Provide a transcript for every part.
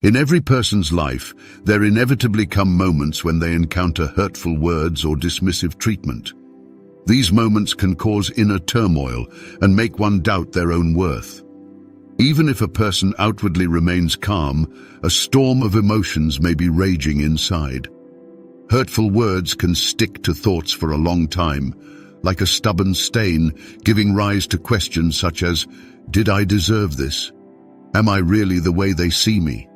In every person's life, there inevitably come moments when they encounter hurtful words or dismissive treatment. These moments can cause inner turmoil and make one doubt their own worth. Even if a person outwardly remains calm, a storm of emotions may be raging inside. Hurtful words can stick to thoughts for a long time, like a stubborn stain, giving rise to questions such as, "Did I deserve this? Am I really the way they see me?"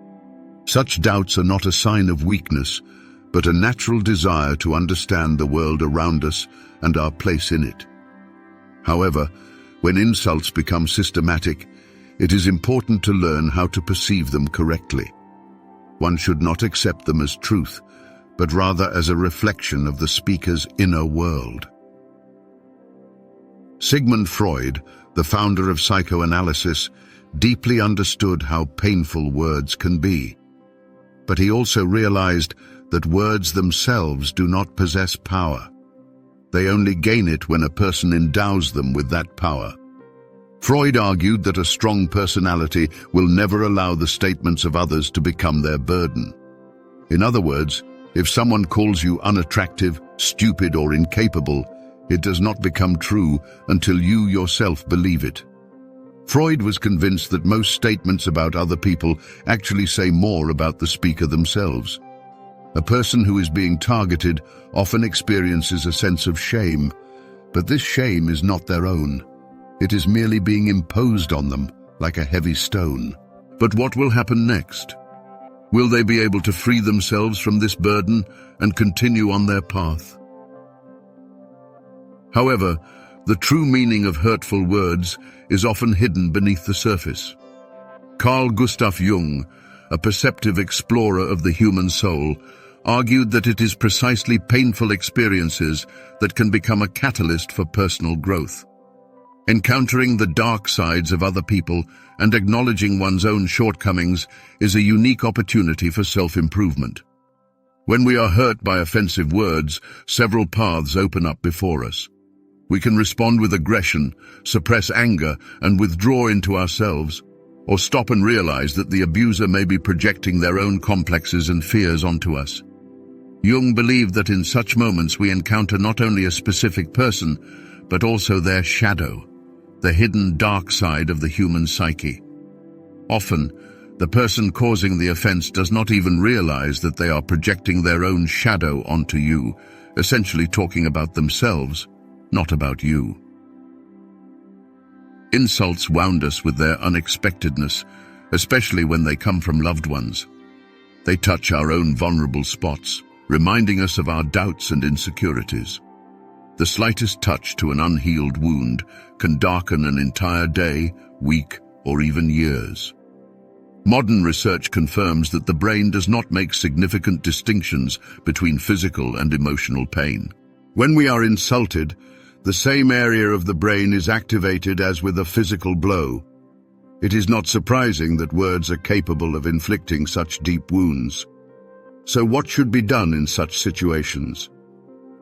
Such doubts are not a sign of weakness, but a natural desire to understand the world around us and our place in it. However, when insults become systematic, it is important to learn how to perceive them correctly. One should not accept them as truth, but rather as a reflection of the speaker's inner world. Sigmund Freud, the founder of psychoanalysis, deeply understood how painful words can be. But he also realized that words themselves do not possess power. They only gain it when a person endows them with that power. Freud argued that a strong personality will never allow the statements of others to become their burden. In other words, if someone calls you unattractive, stupid, or incapable, it does not become true until you yourself believe it. Freud was convinced that most statements about other people actually say more about the speaker themselves. A person who is being targeted often experiences a sense of shame, but this shame is not their own. It is merely being imposed on them, like a heavy stone. But what will happen next? Will they be able to free themselves from this burden and continue on their path? However, the true meaning of hurtful words is often hidden beneath the surface. Carl Gustav Jung, a perceptive explorer of the human soul, argued that it is precisely painful experiences that can become a catalyst for personal growth. Encountering the dark sides of other people and acknowledging one's own shortcomings is a unique opportunity for self-improvement. When we are hurt by offensive words, several paths open up before us. We can respond with aggression, suppress anger, and withdraw into ourselves, or stop and realize that the abuser may be projecting their own complexes and fears onto us. Jung believed that in such moments we encounter not only a specific person, but also their shadow, the hidden dark side of the human psyche. Often, the person causing the offense does not even realize that they are projecting their own shadow onto you, essentially talking about themselves, not about you. Insults wound us with their unexpectedness, especially when they come from loved ones. They touch our own vulnerable spots, reminding us of our doubts and insecurities. The slightest touch to an unhealed wound can darken an entire day, week, or even years. Modern research confirms that the brain does not make significant distinctions between physical and emotional pain. When we are insulted, the same area of the brain is activated as with a physical blow. It is not surprising that words are capable of inflicting such deep wounds. So what should be done in such situations?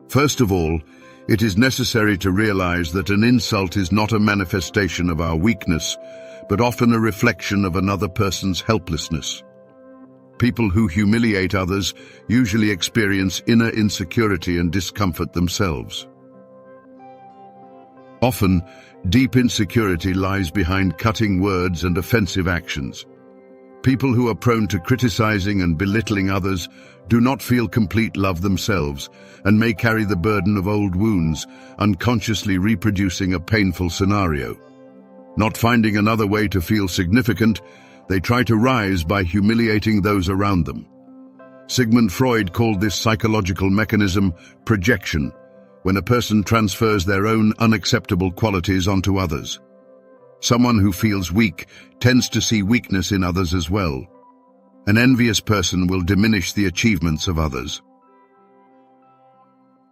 First of all, it is necessary to realize that an insult is not a manifestation of our weakness, but often a reflection of another person's helplessness. People who humiliate others usually experience inner insecurity and discomfort themselves. Often, deep insecurity lies behind cutting words and offensive actions. People who are prone to criticizing and belittling others do not feel complete love themselves and may carry the burden of old wounds, unconsciously reproducing a painful scenario. Not finding another way to feel significant, they try to rise by humiliating those around them. Sigmund Freud called this psychological mechanism projection, when a person transfers their own unacceptable qualities onto others. Someone who feels weak tends to see weakness in others as well. An envious person will diminish the achievements of others.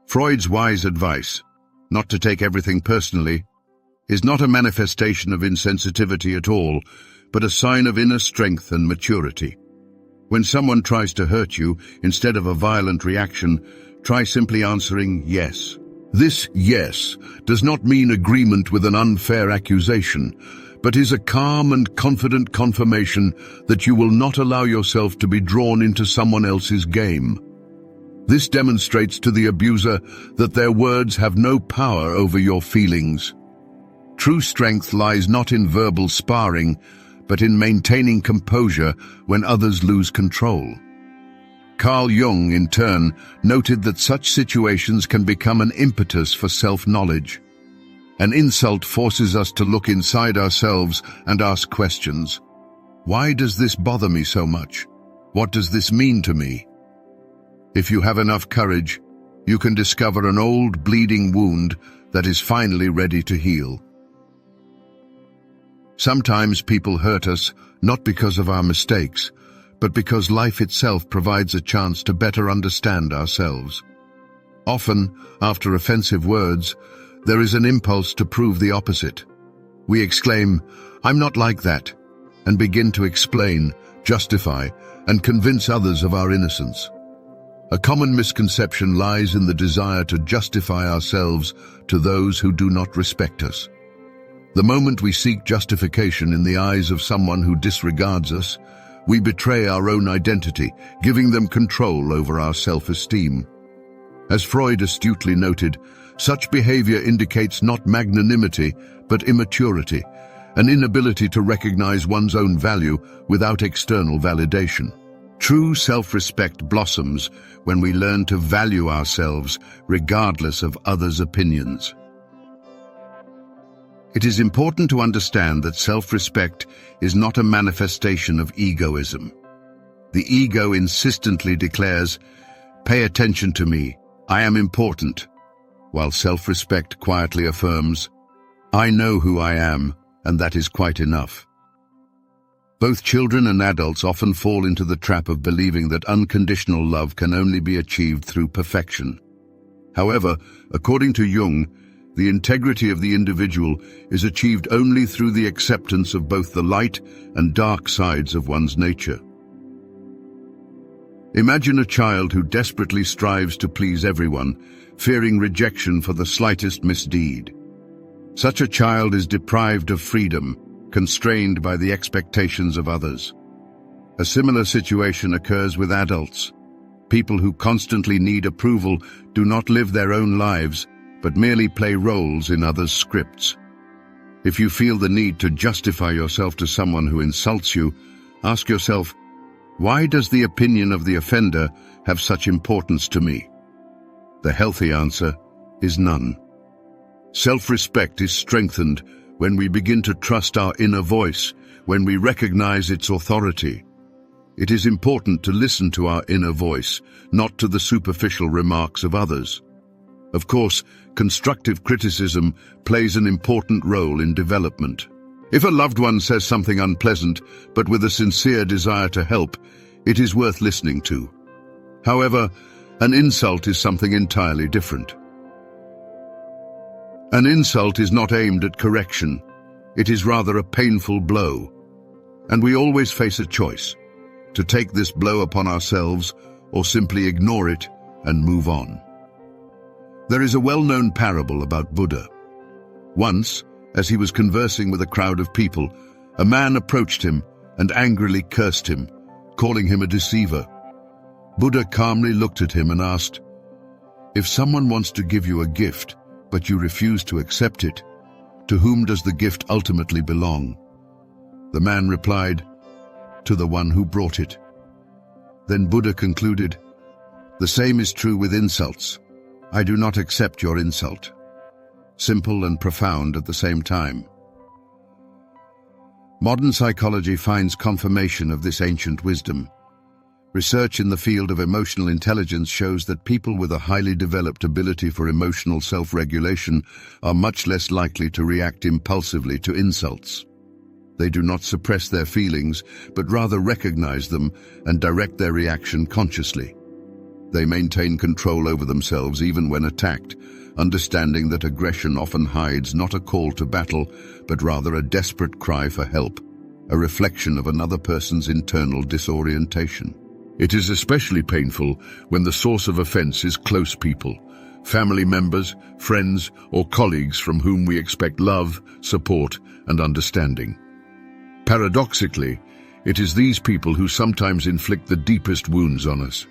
Freud's wise advice, not to take everything personally, is not a manifestation of insensitivity at all, but a sign of inner strength and maturity. When someone tries to hurt you, instead of a violent reaction, try simply answering yes. This yes does not mean agreement with an unfair accusation, but is a calm and confident confirmation that you will not allow yourself to be drawn into someone else's game. This demonstrates to the abuser that their words have no power over your feelings. True strength lies not in verbal sparring, but in maintaining composure when others lose control. Carl Jung, in turn, noted that such situations can become an impetus for self-knowledge. An insult forces us to look inside ourselves and ask questions. Why does this bother me so much? What does this mean to me? If you have enough courage, you can discover an old bleeding wound that is finally ready to heal. Sometimes people hurt us not because of our mistakes, but because life itself provides a chance to better understand ourselves. Often, after offensive words, there is an impulse to prove the opposite. We exclaim, "I'm not like that," and begin to explain, justify, and convince others of our innocence. A common misconception lies in the desire to justify ourselves to those who do not respect us. The moment we seek justification in the eyes of someone who disregards us, we betray our own identity, giving them control over our self-esteem. As Freud astutely noted, such behavior indicates not magnanimity, but immaturity, an inability to recognize one's own value without external validation. True self-respect blossoms when we learn to value ourselves regardless of others' opinions. It is important to understand that self-respect is not a manifestation of egoism. The ego insistently declares, "Pay attention to me, I am important," while self-respect quietly affirms, "I know who I am, and that is quite enough." Both children and adults often fall into the trap of believing that unconditional love can only be achieved through perfection. However, according to Jung, the integrity of the individual is achieved only through the acceptance of both the light and dark sides of one's nature. Imagine a child who desperately strives to please everyone, fearing rejection for the slightest misdeed. Such a child is deprived of freedom, constrained by the expectations of others. A similar situation occurs with adults. People who constantly need approval do not live their own lives, but merely play roles in others' scripts. If you feel the need to justify yourself to someone who insults you, ask yourself, why does the opinion of the offender have such importance to me? The healthy answer is none. Self-respect is strengthened when we begin to trust our inner voice, when we recognize its authority. It is important to listen to our inner voice, not to the superficial remarks of others. Of course, constructive criticism plays an important role in development. If a loved one says something unpleasant, but with a sincere desire to help, it is worth listening to. However, an insult is something entirely different. An insult is not aimed at correction. It is rather a painful blow. And we always face a choice, to take this blow upon ourselves or simply ignore it and move on. There is a well-known parable about Buddha. Once, as he was conversing with a crowd of people, a man approached him and angrily cursed him, calling him a deceiver. Buddha calmly looked at him and asked, "If someone wants to give you a gift, but you refuse to accept it, to whom does the gift ultimately belong?" The man replied, "To the one who brought it." Then Buddha concluded, "The same is true with insults. I do not accept your insult." Simple and profound at the same time. Modern psychology finds confirmation of this ancient wisdom. Research in the field of emotional intelligence shows that people with a highly developed ability for emotional self-regulation are much less likely to react impulsively to insults. They do not suppress their feelings, but rather recognize them and direct their reaction consciously. They maintain control over themselves even when attacked, understanding that aggression often hides not a call to battle, but rather a desperate cry for help, a reflection of another person's internal disorientation. It is especially painful when the source of offense is close people, family members, friends, or colleagues from whom we expect love, support, and understanding. Paradoxically, it is these people who sometimes inflict the deepest wounds on us.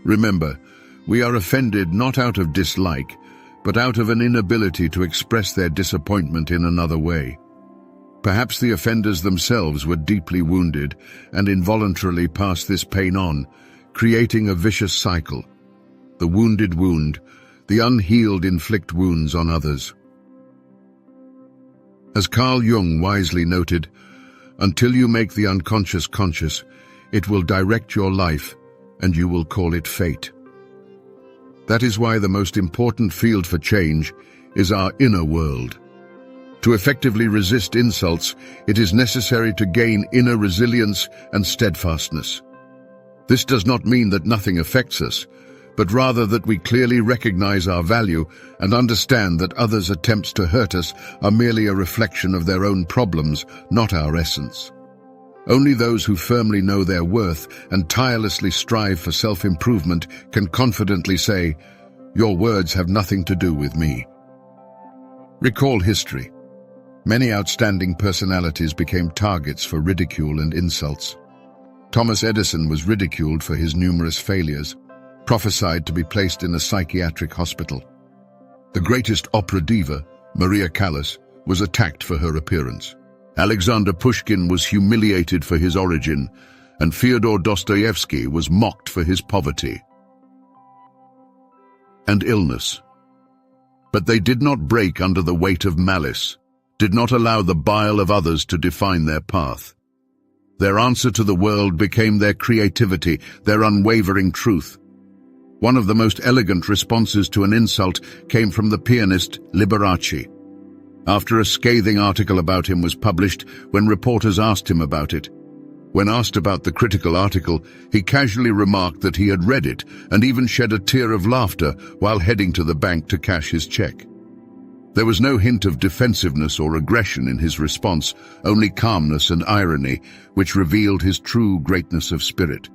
Remember, we are offended not out of dislike, but out of an inability to express their disappointment in another way. Perhaps the offenders themselves were deeply wounded and involuntarily passed this pain on, creating a vicious cycle. The wounded wound, the unhealed inflict wounds on others. As Carl Jung wisely noted, until you make the unconscious conscious, it will direct your life, and you will call it fate. That is why the most important field for change is our inner world. To effectively resist insults, it is necessary to gain inner resilience and steadfastness. This does not mean that nothing affects us, but rather that we clearly recognize our value and understand that others' attempts to hurt us are merely a reflection of their own problems, not our essence. Only those who firmly know their worth and tirelessly strive for self-improvement can confidently say, "Your words have nothing to do with me." Recall history. Many outstanding personalities became targets for ridicule and insults. Thomas Edison was ridiculed for his numerous failures, prophesied to be placed in a psychiatric hospital. The greatest opera diva, Maria Callas, was attacked for her appearance. Alexander Pushkin was humiliated for his origin, and Fyodor Dostoevsky was mocked for his poverty and illness. But they did not break under the weight of malice, did not allow the bile of others to define their path. Their answer to the world became their creativity, their unwavering truth. One of the most elegant responses to an insult came from the pianist Liberace. After a scathing article about him was published, when reporters asked him about it. When asked about the critical article, he casually remarked that he had read it and even shed a tear of laughter while heading to the bank to cash his check. There was no hint of defensiveness or aggression in his response, only calmness and irony, which revealed his true greatness of spirit.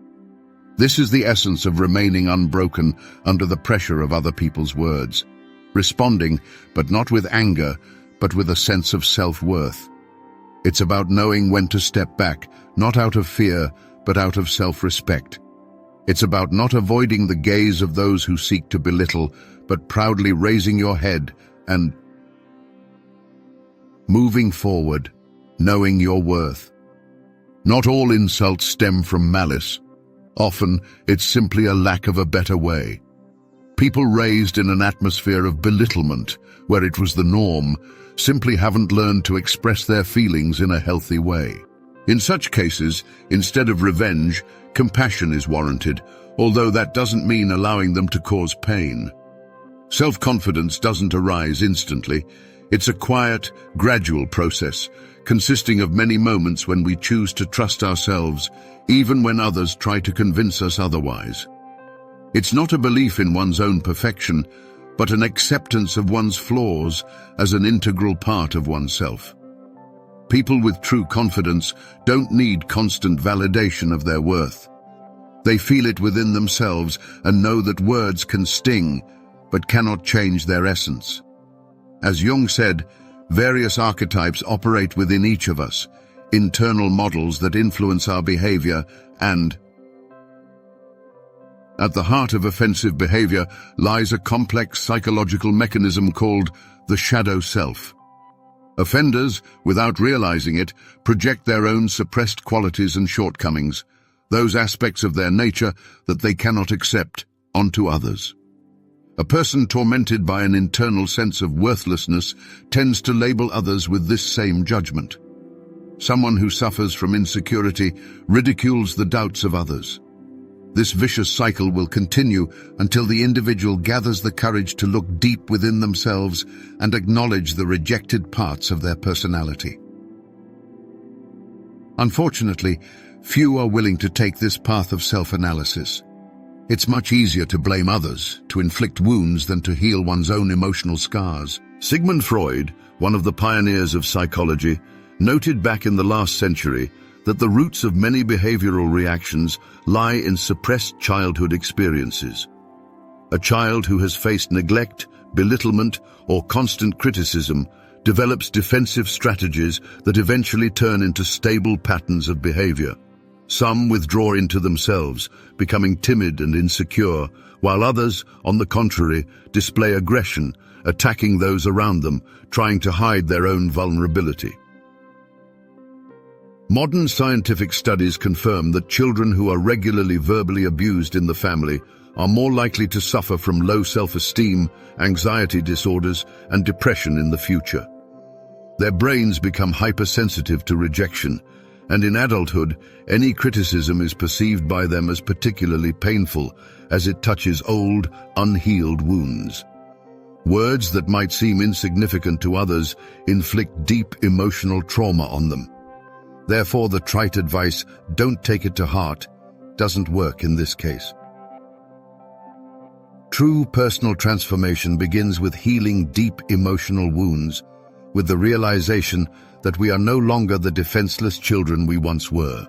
This is the essence of remaining unbroken under the pressure of other people's words, responding, but not with anger, but with a sense of self-worth. It's about knowing when to step back, not out of fear, but out of self-respect. It's about not avoiding the gaze of those who seek to belittle, but proudly raising your head and moving forward, knowing your worth. Not all insults stem from malice. Often, it's simply a lack of a better way. People raised in an atmosphere of belittlement, where it was the norm, simply haven't learned to express their feelings in a healthy way. In such cases, instead of revenge, compassion is warranted, although that doesn't mean allowing them to cause pain. Self-confidence doesn't arise instantly. It's a quiet, gradual process, consisting of many moments when we choose to trust ourselves, even when others try to convince us otherwise. It's not a belief in one's own perfection, but an acceptance of one's flaws as an integral part of oneself. People with true confidence don't need constant validation of their worth. They feel it within themselves and know that words can sting, but cannot change their essence. As Jung said, various archetypes operate within each of us, internal models that influence our behavior, and at the heart of offensive behavior lies a complex psychological mechanism called the shadow self. Offenders, without realizing it, project their own suppressed qualities and shortcomings, those aspects of their nature that they cannot accept, onto others. A person tormented by an internal sense of worthlessness tends to label others with this same judgment. Someone who suffers from insecurity ridicules the doubts of others. This vicious cycle will continue until the individual gathers the courage to look deep within themselves and acknowledge the rejected parts of their personality. Unfortunately, few are willing to take this path of self-analysis. It's much easier to blame others, to inflict wounds, than to heal one's own emotional scars. Sigmund Freud, one of the pioneers of psychology, noted back in the last century that the roots of many behavioral reactions lie in suppressed childhood experiences. A child who has faced neglect, belittlement, or constant criticism develops defensive strategies that eventually turn into stable patterns of behavior. Some withdraw into themselves, becoming timid and insecure, while others, on the contrary, display aggression, attacking those around them, trying to hide their own vulnerability. Modern scientific studies confirm that children who are regularly verbally abused in the family are more likely to suffer from low self-esteem, anxiety disorders, and depression in the future. Their brains become hypersensitive to rejection, and in adulthood, any criticism is perceived by them as particularly painful, as it touches old, unhealed wounds. Words that might seem insignificant to others inflict deep emotional trauma on them. Therefore, the trite advice, "Don't take it to heart," doesn't work in this case. True personal transformation begins with healing deep emotional wounds, with the realization that we are no longer the defenseless children we once were.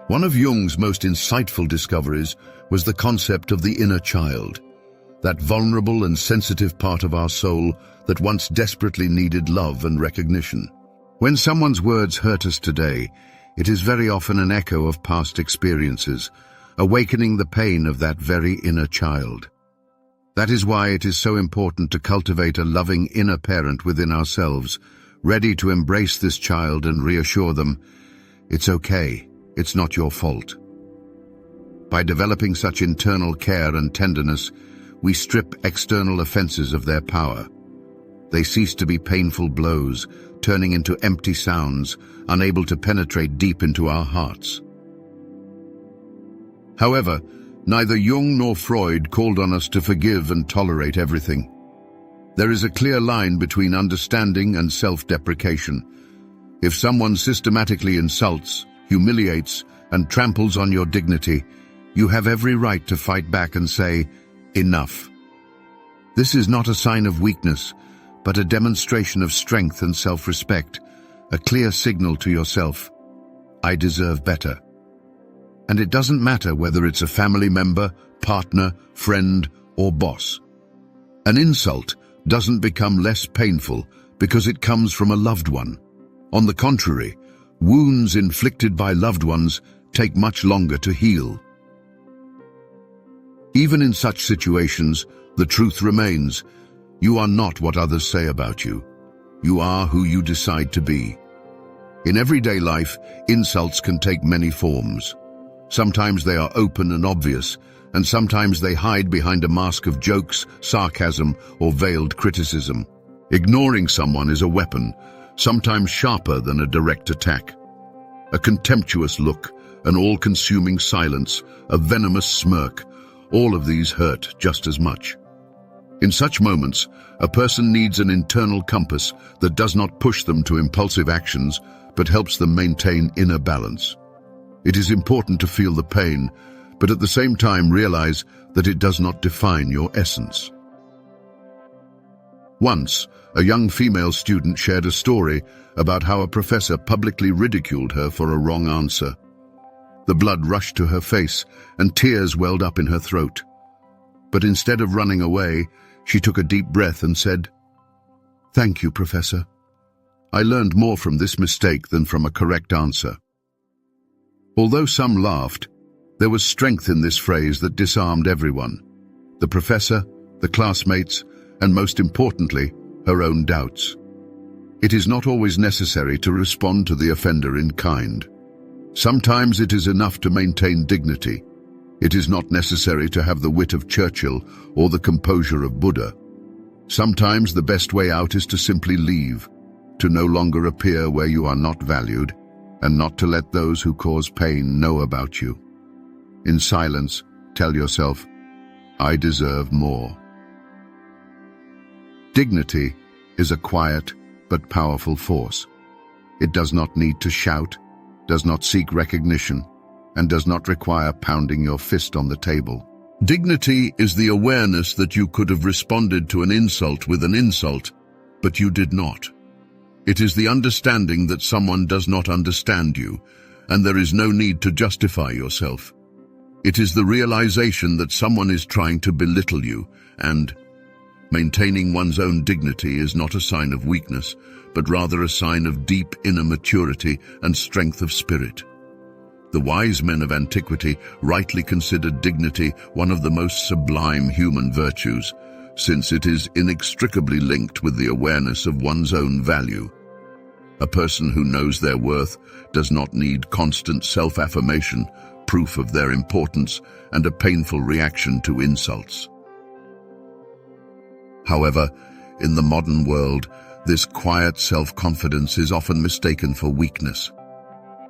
One of Jung's most insightful discoveries was the concept of the inner child, that vulnerable and sensitive part of our soul that once desperately needed love and recognition. When someone's words hurt us today, it is very often an echo of past experiences, awakening the pain of that very inner child. That is why it is so important to cultivate a loving inner parent within ourselves, ready to embrace this child and reassure them, "It's okay, it's not your fault." By developing such internal care and tenderness, we strip external offenses of their power. They cease to be painful blows, turning into empty sounds, unable to penetrate deep into our hearts. However, neither Jung nor Freud called on us to forgive and tolerate everything. There is a clear line between understanding and self-deprecation. If someone systematically insults, humiliates, and tramples on your dignity, you have every right to fight back and say, "Enough." This is not a sign of weakness, but a demonstration of strength and self-respect, a clear signal to yourself, "I deserve better." And it doesn't matter whether it's a family member, partner, friend, or boss. An insult doesn't become less painful because it comes from a loved one. On the contrary, wounds inflicted by loved ones take much longer to heal. Even in such situations, the truth remains, you are not what others say about you. You are who you decide to be. In everyday life, insults can take many forms. Sometimes they are open and obvious, and sometimes they hide behind a mask of jokes, sarcasm, or veiled criticism. Ignoring someone is a weapon, sometimes sharper than a direct attack. A contemptuous look, an all-consuming silence, a venomous smirk, all of these hurt just as much. In such moments, a person needs an internal compass that does not push them to impulsive actions, but helps them maintain inner balance. It is important to feel the pain, but at the same time realize that it does not define your essence. Once, a young female student shared a story about how a professor publicly ridiculed her for a wrong answer. The blood rushed to her face and tears welled up in her throat. But instead of running away, she took a deep breath and said, "Thank you, Professor. I learned more from this mistake than from a correct answer." Although some laughed, there was strength in this phrase that disarmed everyone: the professor, the classmates, and most importantly, her own doubts. It is not always necessary to respond to the offender in kind. Sometimes it is enough to maintain dignity. It is not necessary to have the wit of Churchill or the composure of Buddha. Sometimes the best way out is to simply leave, to no longer appear where you are not valued, and not to let those who cause pain know about you. In silence, tell yourself, "I deserve more." Dignity is a quiet but powerful force. It does not need to shout, does not seek recognition, and does not require pounding your fist on the table. Dignity is the awareness that you could have responded to an insult with an insult, but you did not. It is the understanding that someone does not understand you, and there is no need to justify yourself. It is the realization that someone is trying to belittle you, and maintaining one's own dignity is not a sign of weakness, but rather a sign of deep inner maturity and strength of spirit. The wise men of antiquity rightly considered dignity one of the most sublime human virtues, since it is inextricably linked with the awareness of one's own value. A person who knows their worth does not need constant self-affirmation, proof of their importance, and a painful reaction to insults. However, in the modern world, this quiet self-confidence is often mistaken for weakness.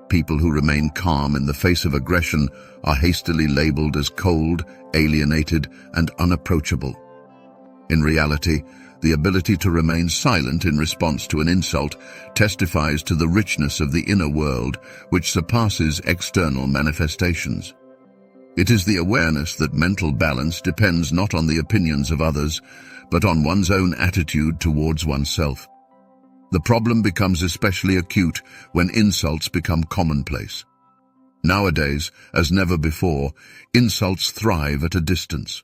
People who remain calm in the face of aggression are hastily labeled as cold, alienated, and unapproachable. In reality, the ability to remain silent in response to an insult testifies to the richness of the inner world, which surpasses external manifestations. It is the awareness that mental balance depends not on the opinions of others, but on one's own attitude towards oneself. The problem becomes especially acute when insults become commonplace. Nowadays, as never before, insults thrive at a distance.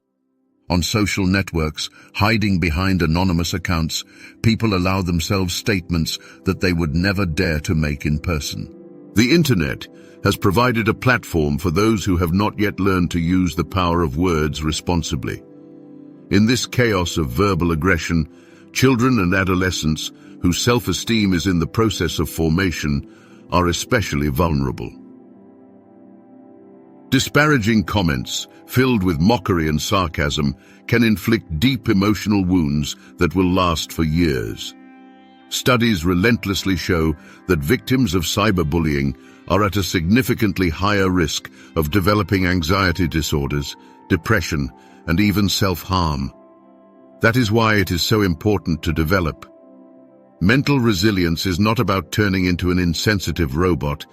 On social networks, hiding behind anonymous accounts, people allow themselves statements that they would never dare to make in person. The internet has provided a platform for those who have not yet learned to use the power of words responsibly. In this chaos of verbal aggression, children and adolescents, whose self-esteem is in the process of formation, are especially vulnerable. Disparaging comments, filled with mockery and sarcasm, can inflict deep emotional wounds that will last for years. Studies relentlessly show that victims of cyberbullying are at a significantly higher risk of developing anxiety disorders, depression, and even self-harm. That is why it is so important to develop. Mental resilience is not about turning into an insensitive robot,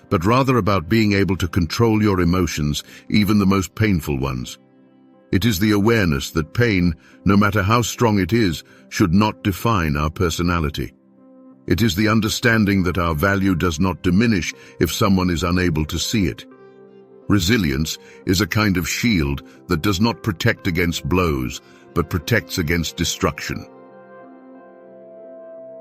but rather about being able to control your emotions, even the most painful ones. It is the awareness that pain, no matter how strong it is, should not define our personality. It is the understanding that our value does not diminish if someone is unable to see it. Resilience is a kind of shield that does not protect against blows, but protects against destruction.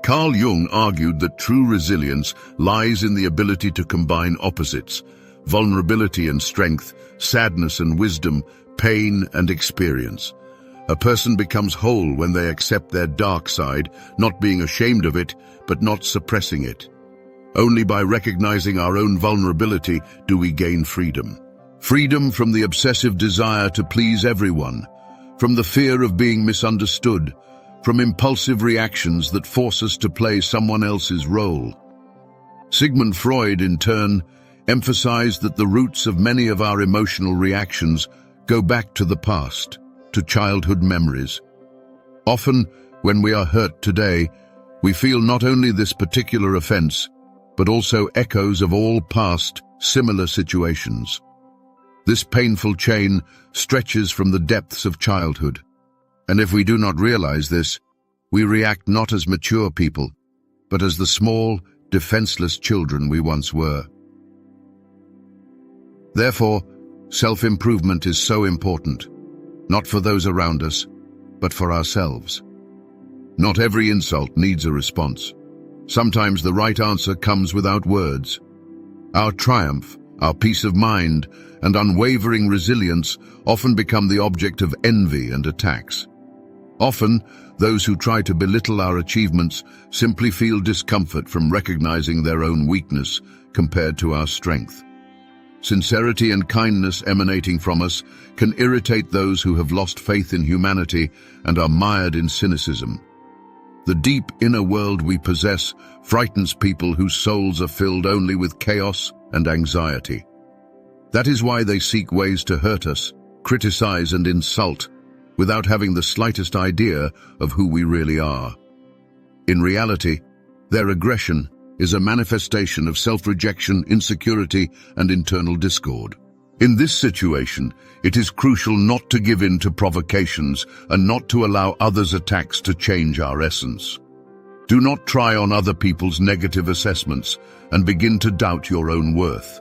Carl Jung argued that true resilience lies in the ability to combine opposites, vulnerability and strength, sadness and wisdom, pain and experience. A person becomes whole when they accept their dark side, not being ashamed of it, but not suppressing it. Only by recognizing our own vulnerability do we gain freedom. Freedom from the obsessive desire to please everyone, from the fear of being misunderstood, from impulsive reactions that force us to play someone else's role. Sigmund Freud, in turn, emphasized that the roots of many of our emotional reactions go back to the past, to childhood memories. Often, when we are hurt today, we feel not only this particular offense, but also echoes of all past, similar situations. This painful chain stretches from the depths of childhood. And if we do not realize this, we react not as mature people, but as the small, defenseless children we once were. Therefore, self-improvement is so important, not for those around us, but for ourselves. Not every insult needs a response. Sometimes the right answer comes without words. Our triumph, our peace of mind, and unwavering resilience often become the object of envy and attacks. Often, those who try to belittle our achievements simply feel discomfort from recognizing their own weakness compared to our strength. Sincerity and kindness emanating from us can irritate those who have lost faith in humanity and are mired in cynicism. The deep inner world we possess frightens people whose souls are filled only with chaos and anxiety. That is why they seek ways to hurt us, criticize and insult, without having the slightest idea of who we really are. In reality, their aggression is a manifestation of self-rejection, insecurity, and internal discord. In this situation, it is crucial not to give in to provocations and not to allow others' attacks to change our essence. Do not try on other people's negative assessments and begin to doubt your own worth.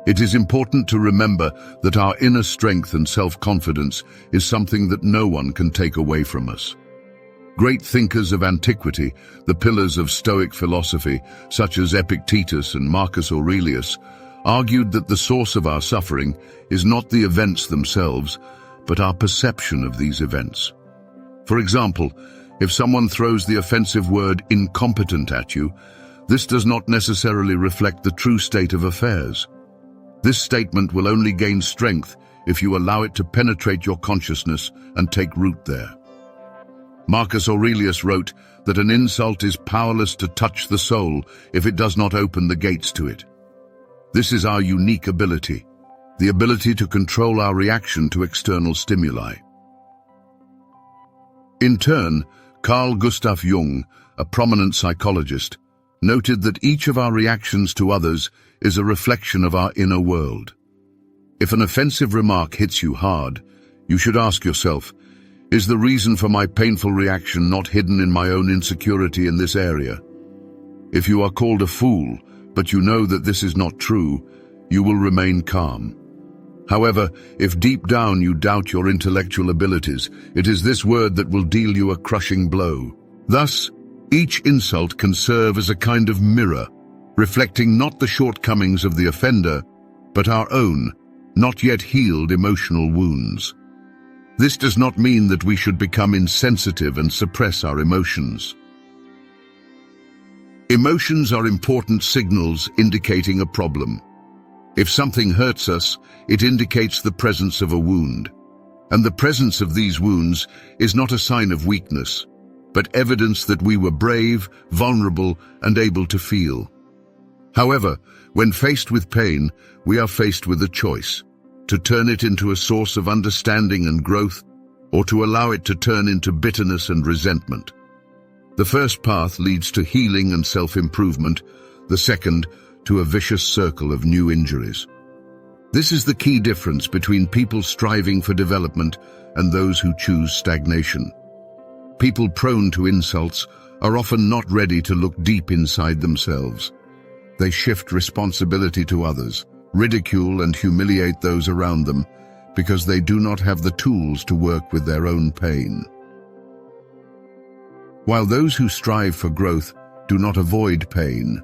It is important to remember that our inner strength and self-confidence is something that no one can take away from us. Great thinkers of antiquity, the pillars of Stoic philosophy, such as Epictetus and Marcus Aurelius, argued that the source of our suffering is not the events themselves, but our perception of these events. For example, if someone throws the offensive word incompetent at you, this does not necessarily reflect the true state of affairs. This statement will only gain strength if you allow it to penetrate your consciousness and take root there. Marcus Aurelius wrote that an insult is powerless to touch the soul if it does not open the gates to it. This is our unique ability, the ability to control our reaction to external stimuli. In turn, Carl Gustav Jung, a prominent psychologist, noted that each of our reactions to others is a reflection of our inner world. If an offensive remark hits you hard, you should ask yourself, is the reason for my painful reaction not hidden in my own insecurity in this area? If you are called a fool, but you know that this is not true, you will remain calm. However, if deep down you doubt your intellectual abilities, it is this word that will deal you a crushing blow. Thus, each insult can serve as a kind of mirror, reflecting not the shortcomings of the offender, but our own, not yet healed emotional wounds. This does not mean that we should become insensitive and suppress our emotions. Emotions are important signals indicating a problem. If something hurts us, it indicates the presence of a wound. And the presence of these wounds is not a sign of weakness, but evidence that we were brave, vulnerable, and able to feel. However, when faced with pain, we are faced with a choice: to turn it into a source of understanding and growth, or to allow it to turn into bitterness and resentment. The first path leads to healing and self-improvement, the second to a vicious circle of new injuries. This is the key difference between people striving for development and those who choose stagnation. People prone to insults are often not ready to look deep inside themselves. They shift responsibility to others, ridicule and humiliate those around them, because they do not have the tools to work with their own pain. While those who strive for growth do not avoid pain,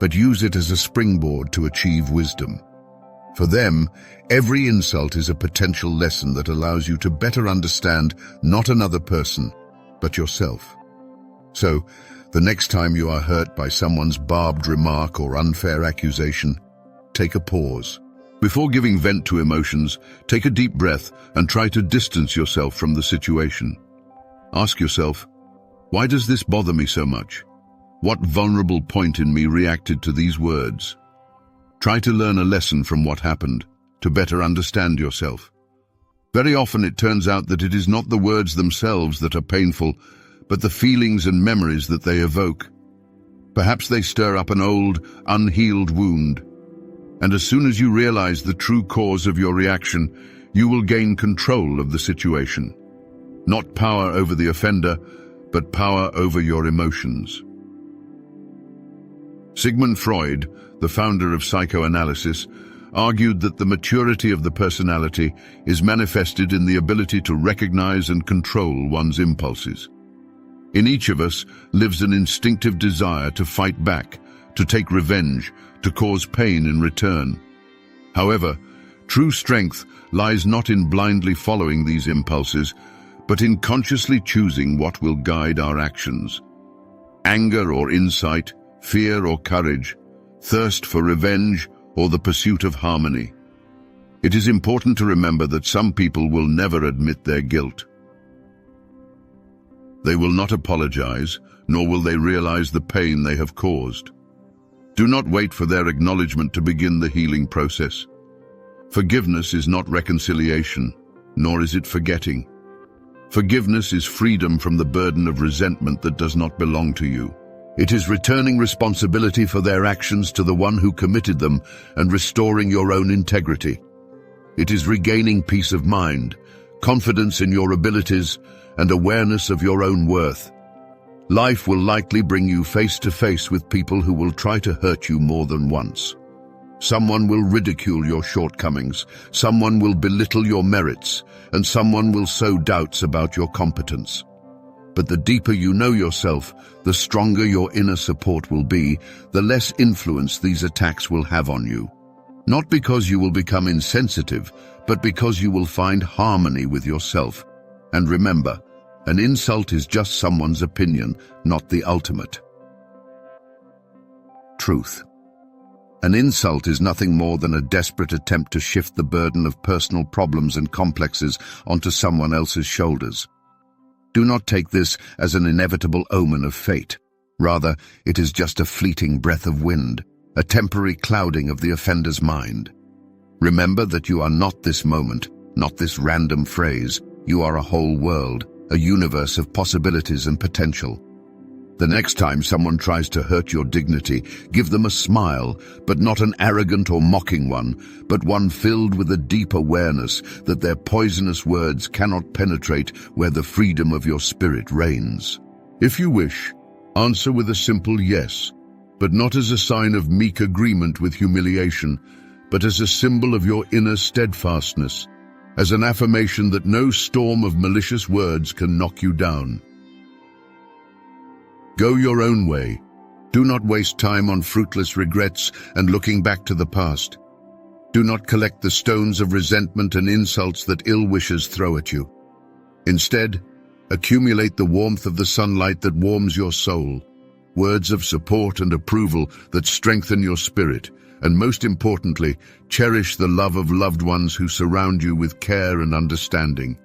but use it as a springboard to achieve wisdom. For them, every insult is a potential lesson that allows you to better understand not another person, but yourself. So, the next time you are hurt by someone's barbed remark or unfair accusation, take a pause. Before giving vent to emotions, take a deep breath and try to distance yourself from the situation. Ask yourself, why does this bother me so much? What vulnerable point in me reacted to these words? Try to learn a lesson from what happened, to better understand yourself. Very often it turns out that it is not the words themselves that are painful, but the feelings and memories that they evoke. Perhaps they stir up an old, unhealed wound. And as soon as you realize the true cause of your reaction, you will gain control of the situation. Not power over the offender, but power over your emotions. Sigmund Freud, the founder of psychoanalysis, argued that the maturity of the personality is manifested in the ability to recognize and control one's impulses. In each of us lives an instinctive desire to fight back, to take revenge, to cause pain in return. However, true strength lies not in blindly following these impulses, but in consciously choosing what will guide our actions. Anger or insight, fear or courage, thirst for revenge or the pursuit of harmony. It is important to remember that some people will never admit their guilt. They will not apologize, nor will they realize the pain they have caused. Do not wait for their acknowledgement to begin the healing process. Forgiveness is not reconciliation, nor is it forgetting. Forgiveness is freedom from the burden of resentment that does not belong to you. It is returning responsibility for their actions to the one who committed them and restoring your own integrity. It is regaining peace of mind, confidence in your abilities, and awareness of your own worth. Life will likely bring you face to face with people who will try to hurt you more than once. Someone will ridicule your shortcomings, someone will belittle your merits, and someone will sow doubts about your competence. But the deeper you know yourself, the stronger your inner support will be, the less influence these attacks will have on you. Not because you will become insensitive, but because you will find harmony with yourself. And remember, an insult is just someone's opinion, not the ultimate. Truth. An insult is nothing more than a desperate attempt to shift the burden of personal problems and complexes onto someone else's shoulders. Do not take this as an inevitable omen of fate. Rather, it is just a fleeting breath of wind, a temporary clouding of the offender's mind. Remember that you are not this moment, not this random phrase. You are a whole world, a universe of possibilities and potential. The next time someone tries to hurt your dignity, give them a smile, but not an arrogant or mocking one, but one filled with a deep awareness that their poisonous words cannot penetrate where the freedom of your spirit reigns. If you wish, answer with a simple yes, but not as a sign of meek agreement with humiliation, but as a symbol of your inner steadfastness, as an affirmation that no storm of malicious words can knock you down. Go your own way. Do not waste time on fruitless regrets and looking back to the past. Do not collect the stones of resentment and insults that ill wishers throw at you. Instead, accumulate the warmth of the sunlight that warms your soul, words of support and approval that strengthen your spirit, and most importantly, cherish the love of loved ones who surround you with care and understanding.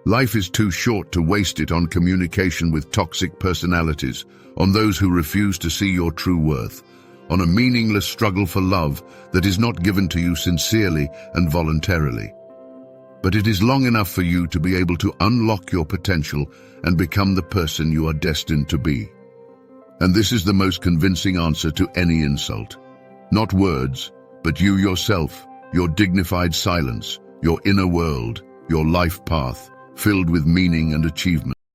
Life is too short to waste it on communication with toxic personalities, on those who refuse to see your true worth, on a meaningless struggle for love that is not given to you sincerely and voluntarily. But it is long enough for you to be able to unlock your potential and become the person you are destined to be. And this is the most convincing answer to any insult. Not words, but you yourself, your dignified silence, your inner world, your life path, filled with meaning and achievement.